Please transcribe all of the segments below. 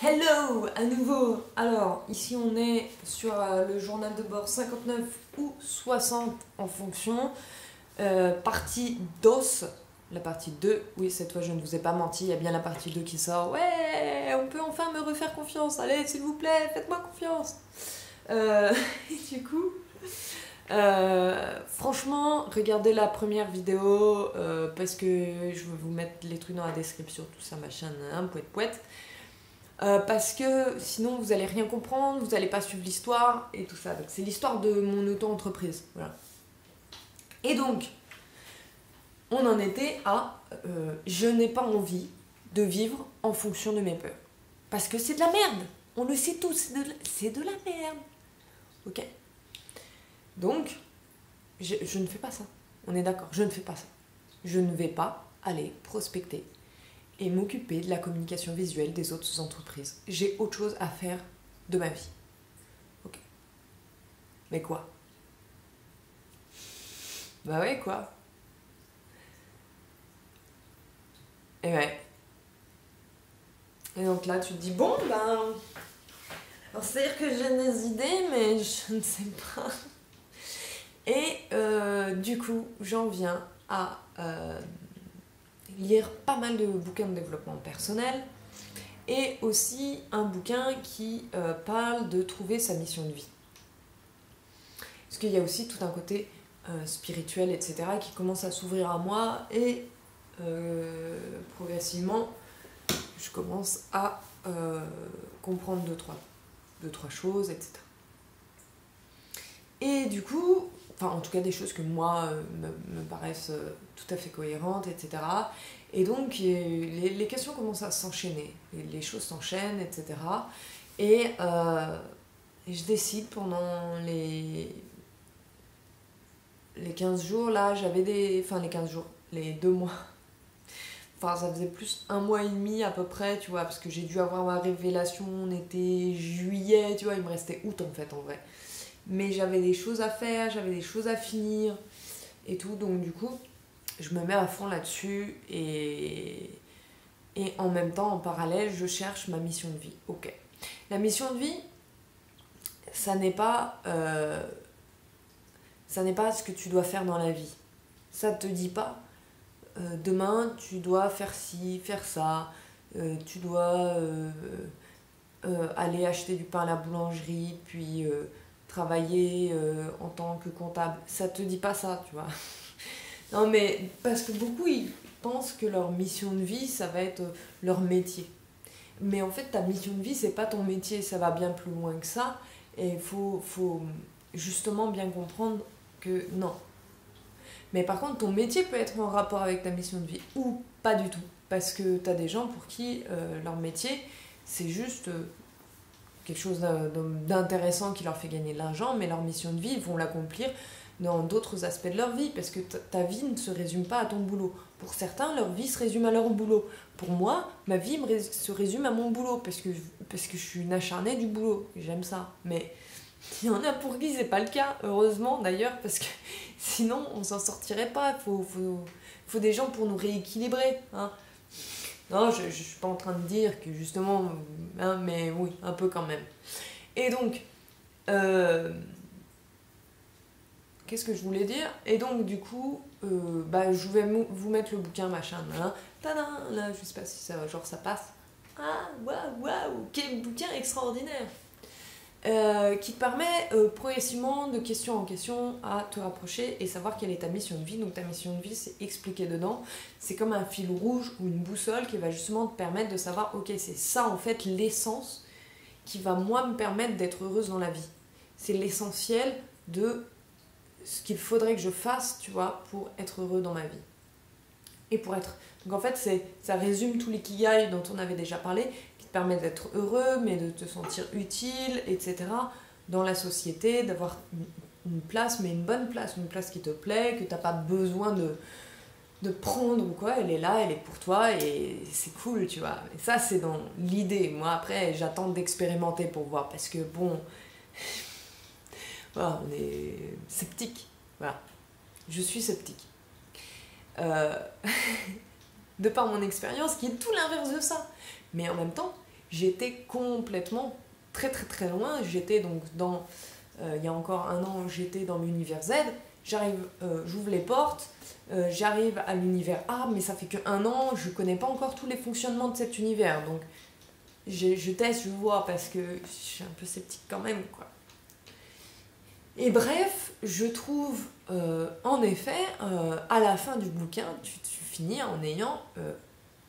Hello à nouveau. Alors ici on est sur le journal de bord 59 ou 60 en fonction. Partie DOS, la partie 2. Oui, cette fois je ne vous ai pas menti, il y a bien la partie 2 qui sort. Ouais, on peut enfin me refaire confiance. Allez, s'il vous plaît, faites-moi confiance. Et du coup, franchement, regardez la première vidéo parce que je vais vous mettre les trucs dans la description, tout ça, machin, pouet pouet. Parce que sinon vous allez rien comprendre, vous allez pas suivre l'histoire et tout ça. Donc c'est l'histoire de mon auto-entreprise. Voilà. Et donc, on en était à je n'ai pas envie de vivre en fonction de mes peurs. Parce que c'est de la merde. On le sait tous, c'est de la merde. Ok. Donc, je ne fais pas ça. On est d'accord, je ne fais pas ça. Je ne vais pas aller prospecter et m'occuper de la communication visuelle des autres entreprises. J'ai autre chose à faire de ma vie. Ok. Mais quoi? Bah ouais, quoi? Et ouais. Et donc là, tu te dis, bon, ben... Alors, c'est-à-dire que j'ai des idées, mais je ne sais pas. Et du coup, j'en viens à lire pas mal de bouquins de développement personnel et aussi un bouquin qui parle de trouver sa mission de vie. Parce qu'il y a aussi tout un côté spirituel, etc., qui commence à s'ouvrir à moi et progressivement, je commence à comprendre deux, trois choses, etc. Et du coup, enfin en tout cas des choses que moi me paraissent tout à fait cohérentes, etc. Et donc les questions commencent à s'enchaîner, les choses s'enchaînent, etc. Et je décide pendant les 15 jours, là j'avais des... Enfin les 15 jours, les 2 mois. Enfin ça faisait plus 1 mois et demi à peu près, tu vois, parce que j'ai dû avoir ma révélation, on était juillet, tu vois, il me restait août en fait en vrai. Mais j'avais des choses à faire, j'avais des choses à finir et tout, donc du coup je me mets à fond là-dessus et en même temps en parallèle je cherche ma mission de vie. Ok, la mission de vie, ça n'est pas ce que tu dois faire dans la vie. Ça te dit pas demain tu dois faire ci, faire ça, tu dois aller acheter du pain à la boulangerie, puis travailler en tant que comptable. Ça te dit pas ça, tu vois. Non mais parce que beaucoup ils pensent que leur mission de vie ça va être leur métier. Mais en fait ta mission de vie c'est pas ton métier, ça va bien plus loin que ça. Et il faut justement bien comprendre que non. Mais par contre ton métier peut être en rapport avec ta mission de vie ou pas du tout. Parce que t'as des gens pour qui leur métier c'est juste quelque chose d'intéressant qui leur fait gagner de l'argent, mais leur mission de vie, ils vont l'accomplir dans d'autres aspects de leur vie, parce que ta vie ne se résume pas à ton boulot. Pour certains, leur vie se résume à leur boulot. Pour moi, ma vie se résume à mon boulot, parce que je suis une acharnée du boulot, j'aime ça. Mais il y en a pour qui c'est pas le cas, heureusement d'ailleurs, parce que sinon on s'en sortirait pas, faut des gens pour nous rééquilibrer, hein. Non, je suis pas en train de dire que justement, hein, mais oui, un peu quand même. Et donc, qu'est-ce que je voulais dire? Et donc, du coup, je vais vous mettre le bouquin, machin, là, tadam, là, je sais pas si ça, genre, ça passe. Ah, waouh, quel bouquin extraordinaire! Qui te permet progressivement de question en question à te rapprocher et savoir quelle est ta mission de vie. Donc ta mission de vie c'est expliqué dedans, c'est comme un fil rouge ou une boussole qui va justement te permettre de savoir ok c'est ça en fait l'essence qui va moi me permettre d'être heureuse dans la vie. C'est l'essentiel de ce qu'il faudrait que je fasse tu vois pour être heureux dans ma vie. Et pour être... Donc en fait ça résume tout l'ikigai dont on avait déjà parlé, permet d'être heureux, mais de te sentir utile, etc. dans la société, d'avoir une place, mais une bonne place, une place qui te plaît, que t'as pas besoin de prendre ou quoi, elle est là, elle est pour toi, et c'est cool, tu vois. Et ça, c'est dans l'idée. Moi, après, j'attends d'expérimenter pour voir, parce que bon... voilà, on est sceptique, voilà. Je suis sceptique. De par mon expérience, qui est tout l'inverse de ça. Mais en même temps, j'étais complètement très très très loin. J'étais donc dans, il y a encore un an, j'étais dans l'univers Z. J'ouvre les portes, j'arrive à l'univers A, mais ça fait que un an, je connais pas encore tous les fonctionnements de cet univers. Donc je teste, je vois, parce que je suis un peu sceptique quand même, quoi. Et bref, je trouve, en effet, à la fin du bouquin, tu finis en ayant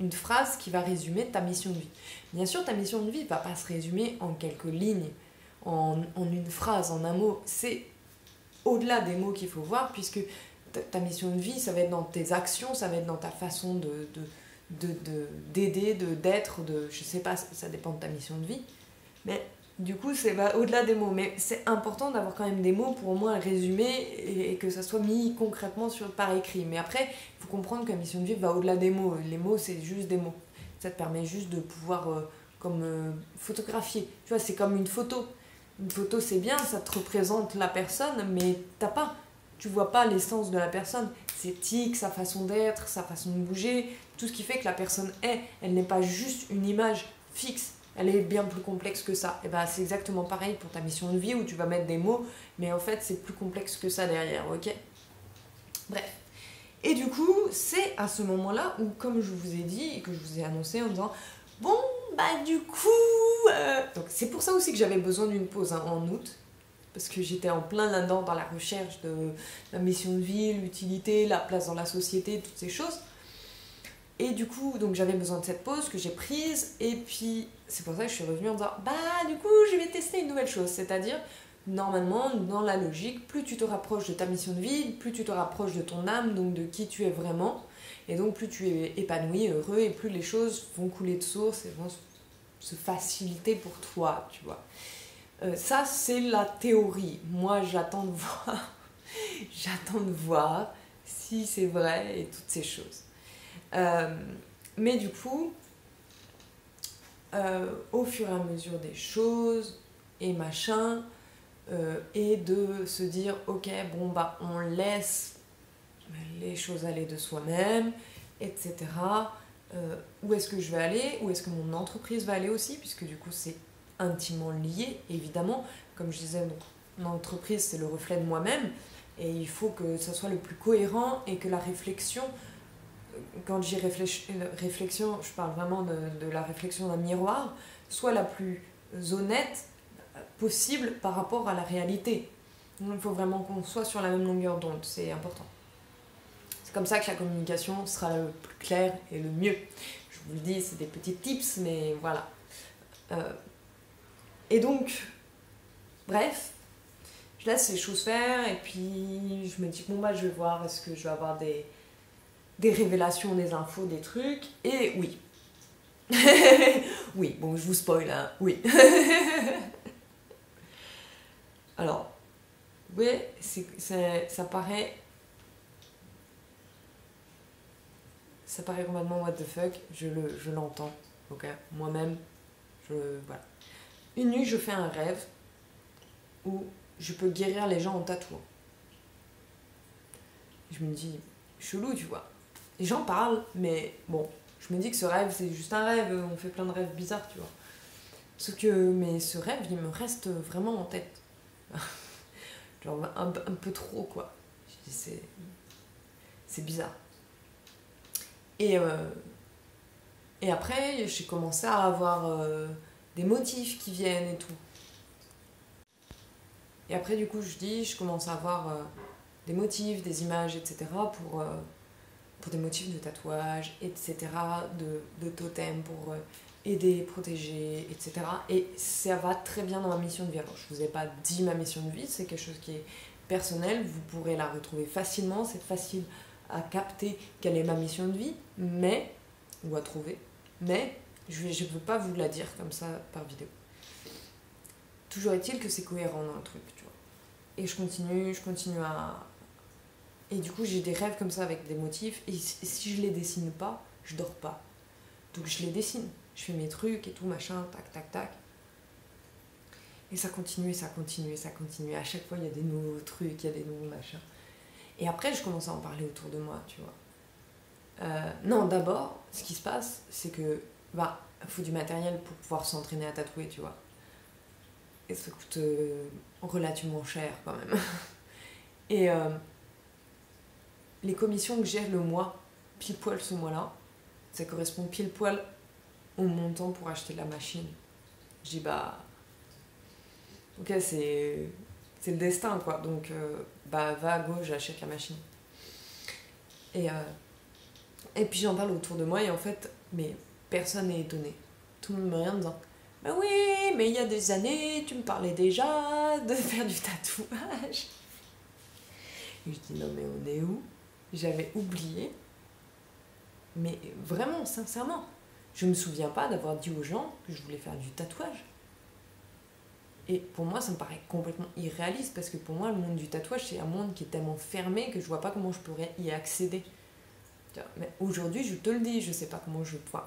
une phrase qui va résumer ta mission de vie. Bien sûr, ta mission de vie ne va pas se résumer en quelques lignes, en une phrase, en un mot. C'est au-delà des mots qu'il faut voir, puisque ta mission de vie, ça va être dans tes actions, ça va être dans ta façon d'aider, d'être, je sais pas, ça dépend de ta mission de vie. Mais du coup, c'est au-delà des mots. Mais c'est important d'avoir quand même des mots pour au moins résumer et que ça soit mis concrètement par écrit. Mais après, il faut comprendre que la mission de vie va au-delà des mots. Les mots, c'est juste des mots. Ça te permet juste de pouvoir photographier. Tu vois, c'est comme une photo. Une photo, c'est bien, ça te représente la personne, mais tu vois pas l'essence de la personne. Ses tics, sa façon d'être, sa façon de bouger, tout ce qui fait que la personne est. Elle n'est pas juste une image fixe. Elle est bien plus complexe que ça. Et ben c'est exactement pareil pour ta mission de vie où tu vas mettre des mots, mais en fait c'est plus complexe que ça derrière, ok? Bref. Et du coup, c'est à ce moment-là où, comme je vous ai dit et que je vous ai annoncé en disant bon, bah du coup... Donc c'est pour ça aussi que j'avais besoin d'une pause en août, parce que j'étais en plein là-dedans dans la recherche de la mission de vie, l'utilité, la place dans la société, toutes ces choses. Et du coup, donc j'avais besoin de cette pause que j'ai prise, et puis c'est pour ça que je suis revenue en disant bah du coup je vais tester une nouvelle chose, c'est-à-dire normalement dans la logique, plus tu te rapproches de ta mission de vie, plus tu te rapproches de ton âme, donc de qui tu es vraiment, et donc plus tu es épanoui, heureux, et plus les choses vont couler de source et vont se faciliter pour toi, tu vois. Ça c'est la théorie. Moi j'attends de voir, j'attends de voir si c'est vrai et toutes ces choses. Mais du coup, au fur et à mesure des choses et machin, et de se dire ok, bon bah on laisse les choses aller de soi-même, etc. Où est-ce que je vais aller, où est-ce que mon entreprise va aller aussi, puisque du coup c'est intimement lié, évidemment. Comme je disais, donc, mon entreprise c'est le reflet de moi-même, et il faut que ça soit le plus cohérent et que la réflexion, quand j'y réflexion, je parle vraiment de la réflexion d'un miroir, soit la plus honnête possible par rapport à la réalité. Donc, il faut vraiment qu'on soit sur la même longueur d'onde, c'est important. C'est comme ça que la communication sera le plus claire et le mieux. Je vous le dis, c'est des petits tips, mais voilà. Et donc, bref, je laisse les choses faire, et puis je me dis, bon bah je vais voir, est-ce que je vais avoir des révélations, des infos, des trucs, et oui. Oui, bon, je vous spoil, hein, oui. Alors, oui, ça paraît complètement what the fuck, je l'entends, ok, moi-même, voilà. Une nuit, je fais un rêve où je peux guérir les gens en tatouant. Je me dis, chelou, tu vois. Les gens parlent, mais bon, je me dis que ce rêve, c'est juste un rêve, on fait plein de rêves bizarres, tu vois. Mais ce rêve, il me reste vraiment en tête. Genre un peu trop, quoi. Je dis, c'est bizarre. Et après, j'ai commencé à avoir des motifs qui viennent et tout. Et après, du coup, je commence à avoir des motifs, des images, etc. pour des motifs de tatouage, etc. de totem pour aider, protéger, etc. Et ça va très bien dans ma mission de vie. Alors, je ne vous ai pas dit ma mission de vie, c'est quelque chose qui est personnel, vous pourrez la retrouver facilement, c'est facile à capter quelle est ma mission de vie, ou à trouver, mais je ne peux pas vous la dire comme ça par vidéo. Toujours est-il que c'est cohérent dans le truc, tu vois. Et je continue à... Et du coup, j'ai des rêves comme ça avec des motifs, et si je les dessine pas, je dors pas. Donc je les dessine, je fais mes trucs et tout, machin, tac, tac, tac. Et ça continue, ça continue, ça continue. À chaque fois, il y a des nouveaux trucs, il y a des nouveaux machins. Et après, je commence à en parler autour de moi, tu vois. Non, d'abord, ce qui se passe, c'est que bah, faut du matériel pour pouvoir s'entraîner à tatouer, tu vois. Et ça coûte relativement cher quand même. Et les commissions que j'ai le mois, pile poil ce mois-là, ça correspond pile poil au montant pour acheter la machine. Je dis bah, ok, c'est le destin quoi, donc bah va à gauche, j'achète la machine. Et, puis j'en parle autour de moi et en fait, mais personne n'est étonné. Tout le monde me regarde en disant bah oui, mais il y a des années, tu me parlais déjà de faire du tatouage. Et je dis non mais on est où? J'avais oublié. Mais vraiment, sincèrement, je me souviens pas d'avoir dit aux gens que je voulais faire du tatouage. Et pour moi, ça me paraît complètement irréaliste parce que pour moi, le monde du tatouage, c'est un monde qui est tellement fermé que je vois pas comment je pourrais y accéder. Mais aujourd'hui, je te le dis, je sais pas comment je peux.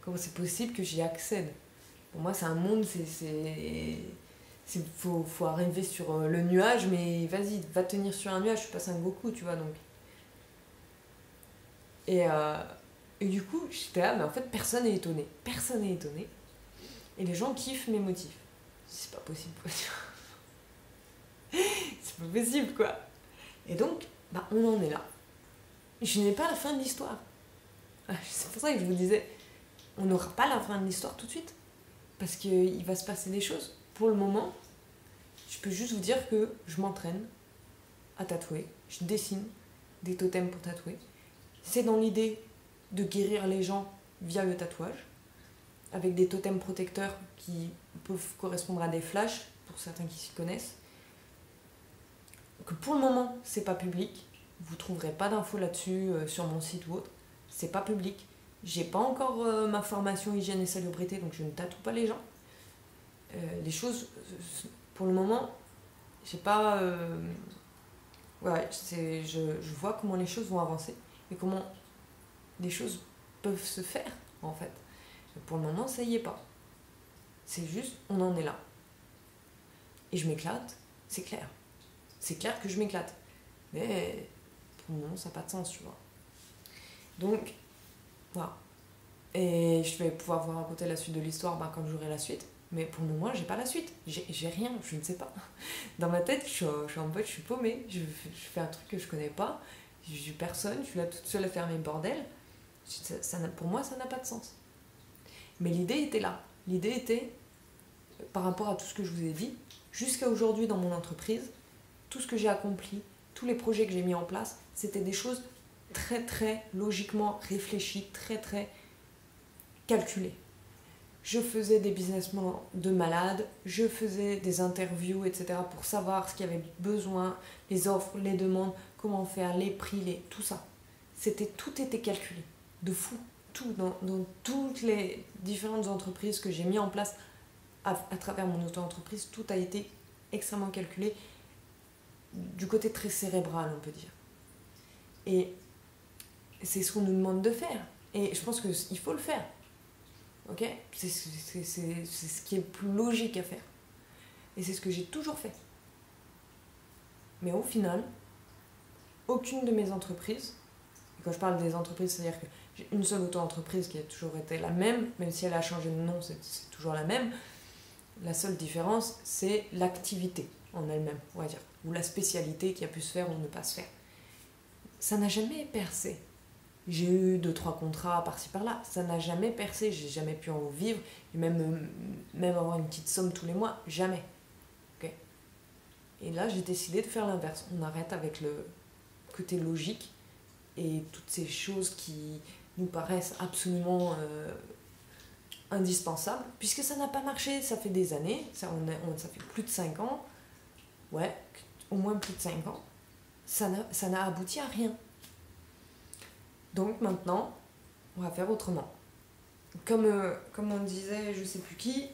Comment c'est possible que j'y accède? Pour moi, c'est un monde, faut arriver sur le nuage, mais vas-y, va tenir sur un nuage, je suis pas un Goku, tu vois, donc. Et du coup, j'étais là, mais en fait, personne n'est étonné. Personne n'est étonné. Et les gens kiffent mes motifs. C'est pas possible, quoi. C'est pas possible, quoi. Et donc, bah, on en est là. Je n'ai pas la fin de l'histoire. C'est pour ça que je vous disais, on n'aura pas la fin de l'histoire tout de suite. Parce qu'il va se passer des choses. Pour le moment, je peux juste vous dire que je m'entraîne à tatouer. Je dessine des totems pour tatouer. C'est dans l'idée de guérir les gens via le tatouage, avec des totems protecteurs qui peuvent correspondre à des flashs, pour certains qui s'y connaissent. Que pour le moment, c'est pas public. Vous trouverez pas d'infos là-dessus sur mon site ou autre. C'est pas public. J'ai pas encore ma formation hygiène et salubrité, donc je ne tatoue pas les gens. Les choses, pour le moment, j'ai pas. Ouais, je vois comment les choses vont avancer et comment les choses peuvent se faire en fait. Et pour le moment, ça y est pas. C'est juste, on en est là. Et je m'éclate, c'est clair. C'est clair que je m'éclate. Mais pour le moment, ça n'a pas de sens, tu vois. Donc, voilà. Et je vais pouvoir vous raconter la suite de l'histoire quand j'aurai la suite. Mais pour le moment, j'ai pas la suite. J'ai rien, je ne sais pas. Dans ma tête, je suis en mode, je suis paumée. Je fais un truc que je connais pas. Je suis personne, je suis là toute seule à faire mes bordels. Pour moi, ça n'a pas de sens. Mais l'idée était là. L'idée était, par rapport à tout ce que je vous ai dit, jusqu'à aujourd'hui dans mon entreprise, tout ce que j'ai accompli, tous les projets que j'ai mis en place, c'était des choses très très logiquement réfléchies, très très calculées. Je faisais des business plans de malades, je faisais des interviews, etc. pour savoir ce qu'il y avait besoin, les offres, les demandes, comment faire, les prix, tout ça. Tout était calculé, de fou. Tout, dans toutes les différentes entreprises que j'ai mis en place à travers mon auto-entreprise, tout a été extrêmement calculé, du côté très cérébral, on peut dire. Et c'est ce qu'on nous demande de faire. Et je pense qu'il faut le faire. Ok ? C'est ce qui est le plus logique à faire. Et c'est ce que j'ai toujours fait. Mais au final, aucune de mes entreprises, et quand je parle des entreprises, c'est-à-dire que j'ai une seule auto-entreprise qui a toujours été la même si elle a changé de nom, c'est toujours la même. La seule différence, c'est l'activité en elle-même, on va dire, ou la spécialité qui a pu se faire ou ne pas se faire. Ça n'a jamais percé. J'ai eu 2-3 contrats par-ci par-là, ça n'a jamais percé, j'ai jamais pu en vivre, et même avoir une petite somme tous les mois, jamais. Okay. Et là, j'ai décidé de faire l'inverse. On arrête avec le côté logique et toutes ces choses qui nous paraissent absolument indispensables, puisque ça n'a pas marché, ça fait des années, ça fait plus de 5 ans, ouais, au moins plus de 5 ans, ça n'a abouti à rien. Donc maintenant, on va faire autrement. Comme on disait, je sais plus qui,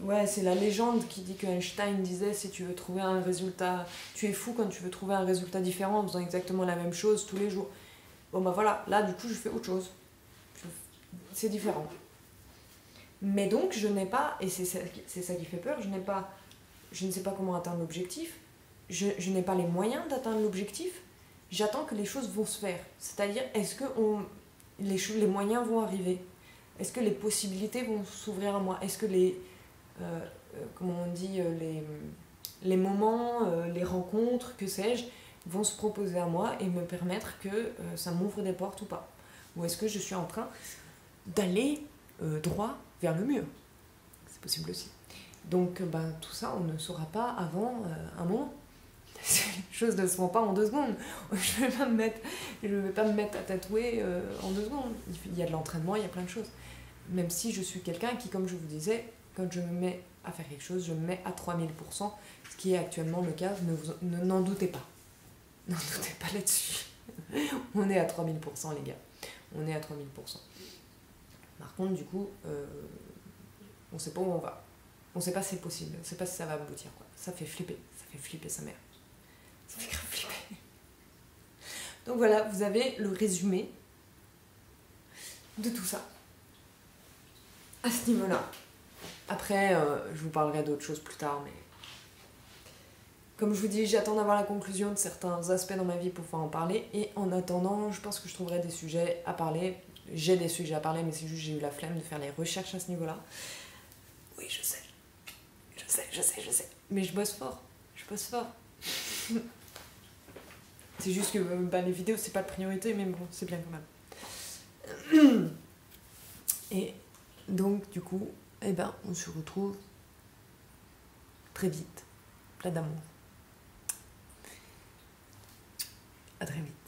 ouais, c'est la légende qui dit que Einstein disait si tu veux trouver un résultat, tu es fou quand tu veux trouver un résultat différent en faisant exactement la même chose tous les jours. Bon voilà, là du coup je fais autre chose. C'est différent. Mais donc je n'ai pas, et c'est ça qui fait peur, je ne sais pas comment atteindre l'objectif, je n'ai pas les moyens d'atteindre l'objectif, j'attends que les choses vont se faire. C'est-à-dire, est-ce que les moyens vont arriver? Est-ce que les possibilités vont s'ouvrir à moi? Est-ce que comment on dit, les moments, les rencontres, que sais-je, vont se proposer à moi et me permettre que ça m'ouvre des portes ou pas? Ou est-ce que je suis en train d'aller droit vers le mur? C'est possible aussi. Donc tout ça, on ne saura pas avant un moment. Les choses ne se font pas en 2 secondes. Je vais pas me mettre à tatouer en 2 secondes. Il y a de l'entraînement, il y a plein de choses. Même si je suis quelqu'un qui, comme je vous disais, quand je me mets à faire quelque chose, je me mets à 3000%, ce qui est actuellement le cas, n'en doutez pas. N'en doutez pas là-dessus. On est à 3000%, les gars. On est à 3000%. Par contre, du coup, on sait pas où on va. On sait pas si c'est possible. On sait pas si ça va aboutir, quoi. Ça fait flipper. Ça fait flipper sa mère. Ça fait grave flipper. Donc voilà, vous avez le résumé de tout ça. À ce niveau-là. Après, je vous parlerai d'autres choses plus tard, mais... Comme je vous dis, j'attends d'avoir la conclusion de certains aspects dans ma vie pour pouvoir en parler. Et en attendant, je pense que je trouverai des sujets à parler. J'ai des sujets à parler, mais c'est juste que j'ai eu la flemme de faire les recherches à ce niveau-là. Oui, je sais. Je sais. Mais je bosse fort. C'est juste que les vidéos, c'est pas de priorité, mais bon, c'est bien quand même. Et donc, du coup, on se retrouve très vite. Plein d'amour. À très vite.